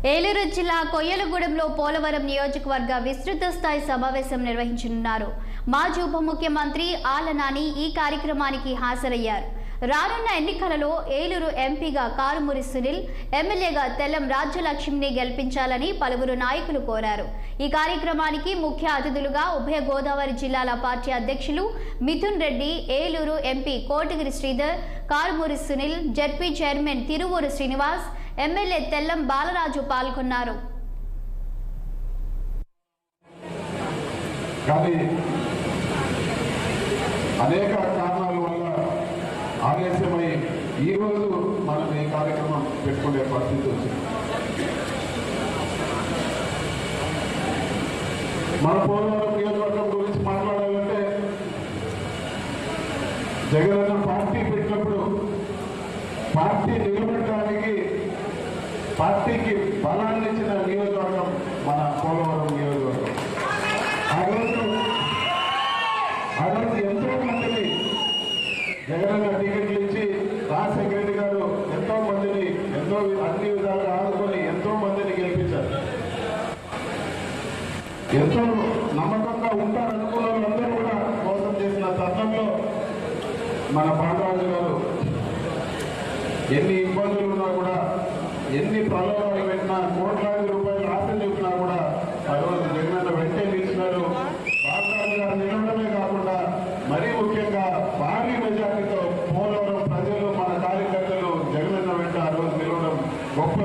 ఏలూరు జిల్లా కొయ్యలగూడెంలో పోలవరం నియోజకవర్గ విస్తృత స్థాయి సమావేశం నిర్వహించనున్నారు. మాజీ ఉప ముఖ్యమంత్రి ఆళ్ల నాని ఈ కార్యక్రమానికి హాజరయ్యారు. రానున్న ఎన్నికలలో ఏలూరు ఎంపీగా కారుమూరి సునీల్, ఎమ్మెల్యేగా తెల్లం రాజ్యలక్ష్మిని గెలిపించాలని పలువురు నాయకులు కోరారు. ఈ కార్యక్రమానికి ముఖ్య అతిథులుగా ఉభయ గోదావరి జిల్లాల పార్టీ అధ్యక్షులు Mithun Reddy, Eluru MP Kotagiri Sridhar, Karumuri Sunil, ZP chairman Tiruvuru Srinivas, MLA Tellam Balaraju పాల్గొన్నారు. అనేక కారణాల వల్ల ఆలస్యమై ఈరోజు మనం ఈ కార్యక్రమం పెట్టుకునే పరిస్థితి వచ్చింది. మన పోలవరం నియోజకవర్గం గురించి మాట్లాడాలంటే జగనన్న పార్టీ పెట్టినప్పుడు పార్టీ నిలబడడానికి పార్టీకి బలాన్ని ఇచ్చిన నియోజకవర్గం మన పోలవరం నియోజకవర్గం. ఆ రోజు ఎంతో మందిని జగనన్న టికెట్లు ఇచ్చి రాజశేఖర రెడ్డి గారు ఎంతో మందిని అన్ని విధాలుగా ఆదుకొని ఎంతో మందిని గెలిపించారు. ఎంతో నమ్మకంగా ఉంటారనుకున్న వాళ్ళందరూ కూడా మోసం చేసిన తరుణంలో మన బాలరాజు గారు ఎన్ని ఇబ్బందులు ఉన్నా కూడా, ఎన్ని ప్రలోభాలు పెట్టినా, కోట్లాది రూపాయలు ఆశ చెప్పినా కూడా ఆ రోజు జగనన్న వెంటే నిలిచినారు. బాలరాజు గారు నిలవడమే కాకుండా మరీ ముఖ్యంగా భారీ మెజార్టీతో పోలవరం ప్రజలు, మన కార్యకర్తలు జగనన్న వెంట ఆ రోజు నిలవడం గొప్ప